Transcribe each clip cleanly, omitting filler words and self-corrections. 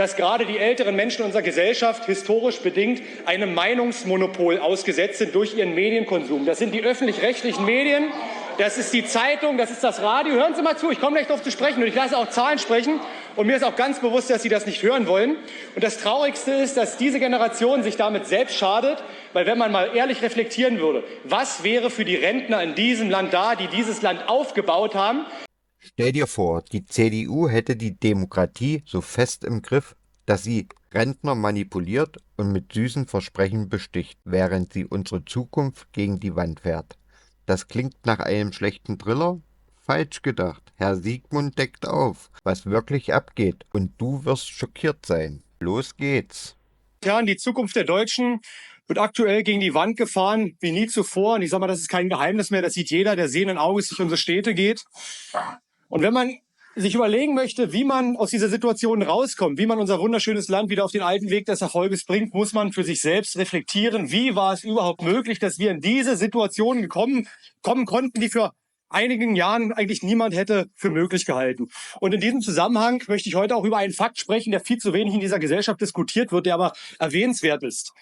dass gerade die älteren Menschen unserer Gesellschaft historisch bedingt einem Meinungsmonopol ausgesetzt sind durch ihren Medienkonsum. Das sind die öffentlich-rechtlichen Medien, das ist die Zeitung, das ist das Radio. Hören Sie mal zu, ich komme gleich darauf zu sprechen und ich lasse auch Zahlen sprechen. Und mir ist auch ganz bewusst, dass Sie das nicht hören wollen. Und das Traurigste ist, dass diese Generation sich damit selbst schadet, weil wenn man mal ehrlich reflektieren würde, was wäre für die Rentner in diesem Land da, die dieses Land aufgebaut haben? Stell dir vor, die CDU hätte die Demokratie so fest im Griff, dass sie Rentner manipuliert und mit süßen Versprechen besticht, während sie unsere Zukunft gegen die Wand fährt. Das klingt nach einem schlechten Thriller? Falsch gedacht. Herr Siegmund deckt auf, was wirklich abgeht, und du wirst schockiert sein. Los geht's. Die Zukunft der Deutschen wird aktuell gegen die Wand gefahren wie nie zuvor. Und ich sage mal, das ist kein Geheimnis mehr. Das sieht jeder, der sehenden Auges durch unsere Städte geht. Und wenn man sich überlegen möchte, wie man aus dieser Situation rauskommt, wie man unser wunderschönes Land wieder auf den alten Weg des Erfolges bringt, muss man für sich selbst reflektieren, wie war es überhaupt möglich, dass wir in diese Situation kommen konnten, die für einigen Jahren eigentlich niemand hätte für möglich gehalten. Und in diesem Zusammenhang möchte ich heute auch über einen Fakt sprechen, der viel zu wenig in dieser Gesellschaft diskutiert wird, der aber erwähnenswert ist.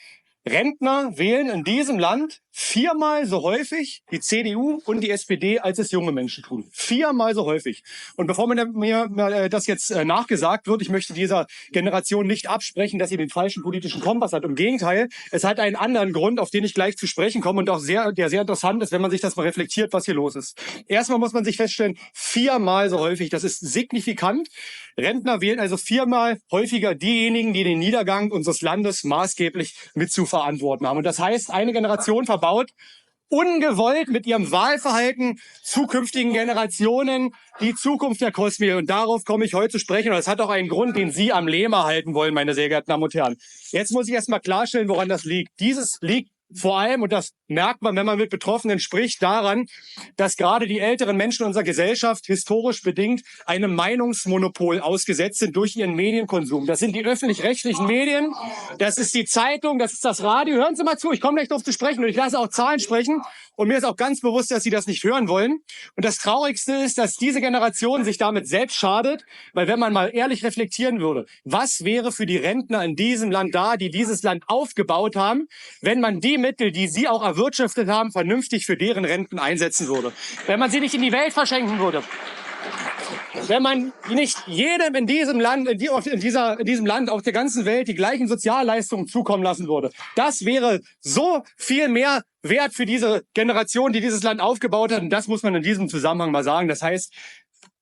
Rentner wählen in diesem Land 4-mal so häufig die CDU und die SPD, als es junge Menschen tun. 4-mal so häufig. Und bevor mir das jetzt nachgesagt wird, ich möchte dieser Generation nicht absprechen, dass sie den falschen politischen Kompass hat. Im Gegenteil, es hat einen anderen Grund, auf den ich gleich zu sprechen komme und auch der sehr interessant ist, wenn man sich das mal reflektiert, was hier los ist. Erstmal muss man sich feststellen, 4-mal so häufig, das ist signifikant. Rentner wählen also 4-mal häufiger diejenigen, die den Niedergang unseres Landes maßgeblich mit zu verantworten haben. Und das heißt, eine Generation verbaut ungewollt mit ihrem Wahlverhalten zukünftigen Generationen die Zukunft der Kosmie. Und darauf komme ich heute zu sprechen. Und das hat auch einen Grund, den Sie am Leben erhalten wollen, meine sehr geehrten Damen und Herren. Jetzt muss ich erst mal klarstellen, woran das liegt. Dieses liegt vor allem, und das merkt man, wenn man mit Betroffenen spricht, daran, dass gerade die älteren Menschen unserer Gesellschaft historisch bedingt einem Meinungsmonopol ausgesetzt sind durch ihren Medienkonsum. Das sind die öffentlich-rechtlichen Medien, das ist die Zeitung, das ist das Radio. Hören Sie mal zu, ich komme gleich darauf zu sprechen und ich lasse auch Zahlen sprechen. Und mir ist auch ganz bewusst, dass Sie das nicht hören wollen. Und das Traurigste ist, dass diese Generation sich damit selbst schadet, weil wenn man mal ehrlich reflektieren würde, was wäre für die Rentner in diesem Land da, die dieses Land aufgebaut haben, wenn man die Mittel, die sie auch erwirtschaftet haben, vernünftig für deren Renten einsetzen würde. Wenn man sie nicht in die Welt verschenken würde. Wenn man nicht jedem in diesem Land, in diesem Land auf der ganzen Welt die gleichen Sozialleistungen zukommen lassen würde. Das wäre so viel mehr wert für diese Generation, die dieses Land aufgebaut hat. Und das muss man in diesem Zusammenhang mal sagen. Das heißt,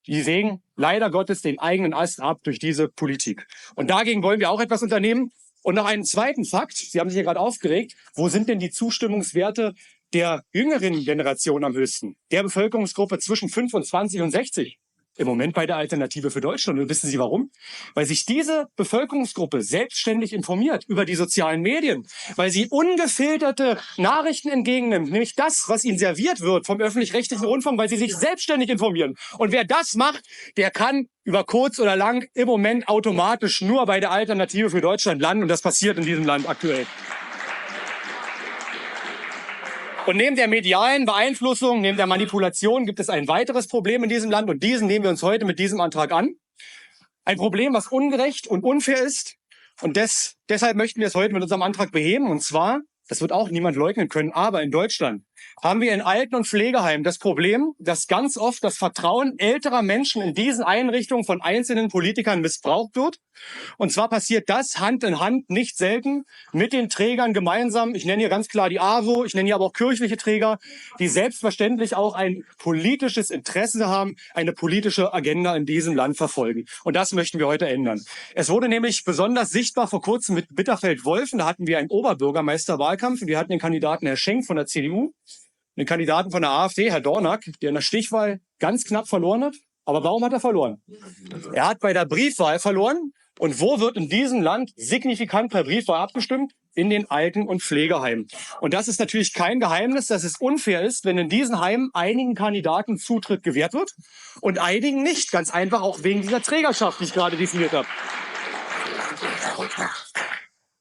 die sägen leider Gottes den eigenen Ast ab durch diese Politik. Und dagegen wollen wir auch etwas unternehmen. Und noch einen zweiten Fakt, Sie haben sich ja gerade aufgeregt, wo sind denn die Zustimmungswerte der jüngeren Generation am höchsten? Der Bevölkerungsgruppe zwischen 25 und 60. Im Moment bei der Alternative für Deutschland. Und wissen Sie warum? Weil sich diese Bevölkerungsgruppe selbstständig informiert über die sozialen Medien, weil sie ungefilterte Nachrichten entgegennimmt, nämlich das, was ihnen serviert wird vom öffentlich-rechtlichen Rundfunk, weil sie sich selbstständig informieren. Und wer das macht, der kann über kurz oder lang im Moment automatisch nur bei der Alternative für Deutschland landen. Und das passiert in diesem Land aktuell. Und neben der medialen Beeinflussung, neben der Manipulation gibt es ein weiteres Problem in diesem Land und diesen nehmen wir uns heute mit diesem Antrag an. Ein Problem, was ungerecht und unfair ist und deshalb möchten wir es heute mit unserem Antrag beheben. Und zwar, das wird auch niemand leugnen können, aber in Deutschland haben wir in Alten- und Pflegeheimen das Problem, dass ganz oft das Vertrauen älterer Menschen in diesen Einrichtungen von einzelnen Politikern missbraucht wird. Und zwar passiert das Hand in Hand nicht selten mit den Trägern gemeinsam. Ich nenne hier ganz klar die AWO, ich nenne hier aber auch kirchliche Träger, die selbstverständlich auch ein politisches Interesse haben, eine politische Agenda in diesem Land verfolgen. Und das möchten wir heute ändern. Es wurde nämlich besonders sichtbar vor kurzem mit Bitterfeld-Wolfen. Da hatten wir einen Oberbürgermeisterwahlkampf und wir hatten den Kandidaten Herr Schenk von der CDU, den Kandidaten von der AfD, Herr Dornack, der in der Stichwahl ganz knapp verloren hat. Aber warum hat er verloren? Er hat bei der Briefwahl verloren. Und wo wird in diesem Land signifikant per Briefwahl abgestimmt? In den Alten- und Pflegeheimen. Und das ist natürlich kein Geheimnis, dass es unfair ist, wenn in diesen Heimen einigen Kandidaten Zutritt gewährt wird und einigen nicht. Ganz einfach auch wegen dieser Trägerschaft, die ich gerade definiert habe.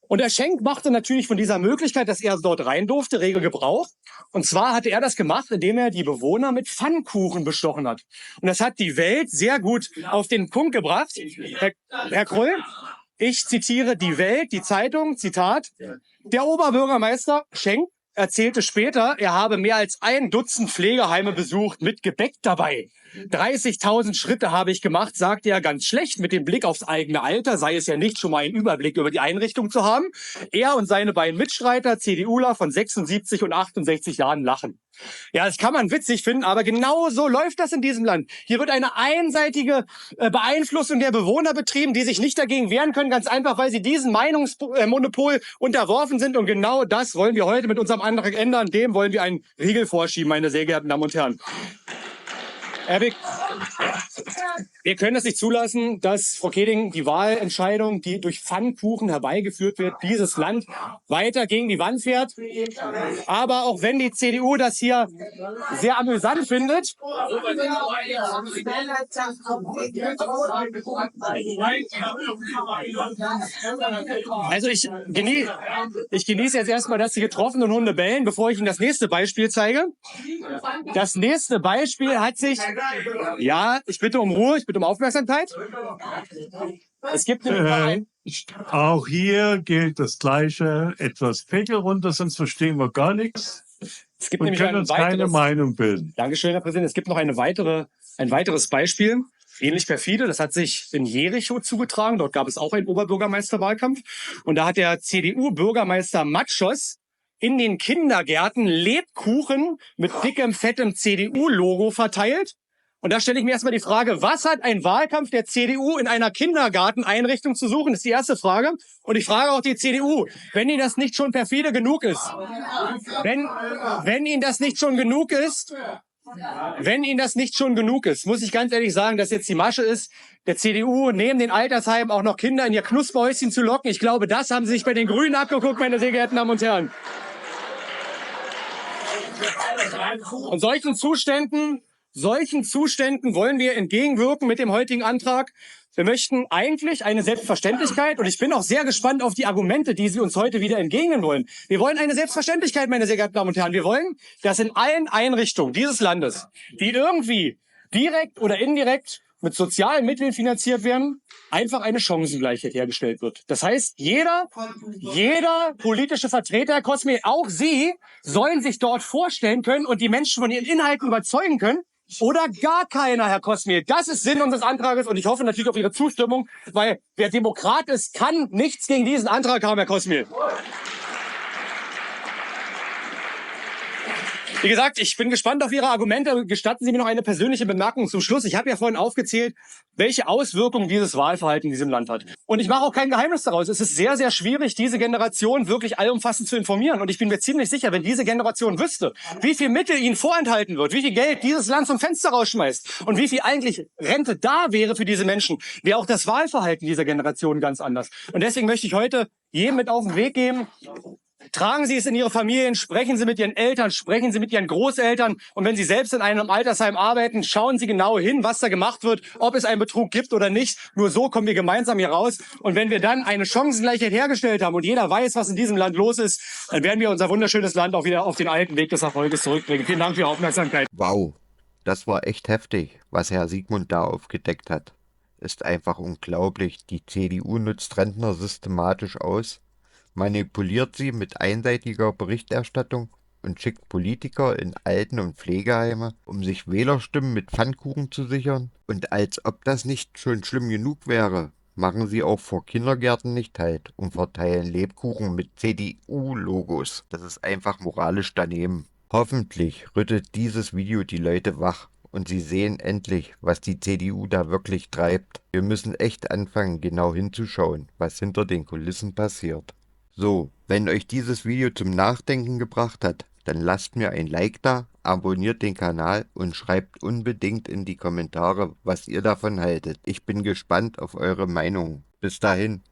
Und Herr Schenk machte natürlich von dieser Möglichkeit, dass er dort rein durfte, rege Gebrauch. Und zwar hatte er das gemacht, indem er die Bewohner mit Pfannkuchen bestochen hat. Und das hat die Welt sehr gut auf den Punkt gebracht. Herr Krull, Ich zitiere die Welt, die Zeitung, Zitat: Der Oberbürgermeister Schenk erzählte später, er habe mehr als 1 Dutzend Pflegeheime besucht mit Gepäck dabei. 30.000 Schritte habe ich gemacht, sagte er ganz schlecht. Mit dem Blick aufs eigene Alter sei es ja nicht, schon mal einen Überblick über die Einrichtung zu haben. Er und seine beiden Mitstreiter, CDUler von 76 und 68 Jahren, lachen. Ja, das kann man witzig finden, aber genau so läuft das in diesem Land. Hier wird eine einseitige Beeinflussung der Bewohner betrieben, die sich nicht dagegen wehren können, ganz einfach, weil sie diesem Meinungsmonopol unterworfen sind. Und genau das wollen wir heute mit unserem Antrag ändern. Dem wollen wir einen Riegel vorschieben, meine sehr geehrten Damen und Herren. Herr Wick, wir können es nicht zulassen, dass Frau Keding die Wahlentscheidung, die durch Pfannkuchen herbeigeführt wird, dieses Land weiter gegen die Wand fährt. Aber auch wenn die CDU das hier sehr amüsant findet, also ich genieße jetzt erstmal, dass die getroffenen Hunde bellen, bevor ich Ihnen das nächste Beispiel zeige. Das nächste Beispiel hat sich... Ja, ich bitte um Ruhe, ich bitte um Aufmerksamkeit. Es gibt auch hier gilt das Gleiche. Etwas Pegel runter, sonst verstehen wir gar nichts. Es gibt und nämlich können uns keine Meinung bilden. Dankeschön, Herr Präsident. Es gibt noch ein weiteres Beispiel, ähnlich perfide. Das hat sich in Jericho zugetragen. Dort gab es auch einen Oberbürgermeisterwahlkampf. Und da hat der CDU-Bürgermeister Matschos in den Kindergärten Lebkuchen mit dickem, fettem CDU-Logo verteilt. Und da stelle ich mir erstmal die Frage, was hat ein Wahlkampf der CDU in einer Kindergarteneinrichtung zu suchen? Das ist die erste Frage. Und ich frage auch die CDU, wenn Ihnen das nicht schon perfide genug ist, wenn Ihnen das nicht schon genug ist, muss ich ganz ehrlich sagen, dass jetzt die Masche ist, der CDU neben den Altersheimen auch noch Kinder in ihr Knusperhäuschen zu locken. Ich glaube, das haben Sie sich bei den Grünen abgeguckt, meine sehr geehrten Damen und Herren. Und solchen Zuständen wollen wir entgegenwirken mit dem heutigen Antrag. Wir möchten eigentlich eine Selbstverständlichkeit, und ich bin auch sehr gespannt auf die Argumente, die Sie uns heute wieder entgegnen wollen. Wir wollen eine Selbstverständlichkeit, meine sehr geehrten Damen und Herren. Wir wollen, dass in allen Einrichtungen dieses Landes, die irgendwie direkt oder indirekt mit sozialen Mitteln finanziert werden, einfach eine Chancengleichheit hergestellt wird. Das heißt, jeder politische Vertreter, Herr Cosme, auch Sie, sollen sich dort vorstellen können und die Menschen von ihren Inhalten überzeugen können. Oder gar keiner, Herr Cosme. Das ist Sinn unseres Antrages und ich hoffe natürlich auf Ihre Zustimmung, weil wer Demokrat ist, kann nichts gegen diesen Antrag haben, Herr Cosme. Wie gesagt, ich bin gespannt auf Ihre Argumente. Gestatten Sie mir noch eine persönliche Bemerkung zum Schluss. Ich habe ja vorhin aufgezählt, welche Auswirkungen dieses Wahlverhalten in diesem Land hat. Und ich mache auch kein Geheimnis daraus. Es ist sehr, sehr schwierig, diese Generation wirklich allumfassend zu informieren. Und ich bin mir ziemlich sicher, wenn diese Generation wüsste, wie viel Mittel ihnen vorenthalten wird, wie viel Geld dieses Land zum Fenster rausschmeißt und wie viel eigentlich Rente da wäre für diese Menschen, wäre auch das Wahlverhalten dieser Generation ganz anders. Und deswegen möchte ich heute jedem mit auf den Weg geben: Tragen Sie es in Ihre Familien, sprechen Sie mit Ihren Eltern, sprechen Sie mit Ihren Großeltern. Und wenn Sie selbst in einem Altersheim arbeiten, schauen Sie genau hin, was da gemacht wird, ob es einen Betrug gibt oder nicht. Nur so kommen wir gemeinsam hier raus. Und wenn wir dann eine Chancengleichheit hergestellt haben und jeder weiß, was in diesem Land los ist, dann werden wir unser wunderschönes Land auch wieder auf den alten Weg des Erfolges zurückbringen. Vielen Dank für Ihre Aufmerksamkeit. Wow, das war echt heftig, was Herr Siegmund da aufgedeckt hat. Ist einfach unglaublich. Die CDU nutzt Rentner systematisch aus, manipuliert sie mit einseitiger Berichterstattung und schickt Politiker in Alten- und Pflegeheime, um sich Wählerstimmen mit Pfannkuchen zu sichern. Und als ob das nicht schon schlimm genug wäre, machen sie auch vor Kindergärten nicht Halt und verteilen Lebkuchen mit CDU-Logos. Das ist einfach moralisch daneben. Hoffentlich rüttelt dieses Video die Leute wach und sie sehen endlich, was die CDU da wirklich treibt. Wir müssen echt anfangen, genau hinzuschauen, was hinter den Kulissen passiert. So, wenn euch dieses Video zum Nachdenken gebracht hat, dann lasst mir ein Like da, abonniert den Kanal und schreibt unbedingt in die Kommentare, was ihr davon haltet. Ich bin gespannt auf eure Meinung. Bis dahin.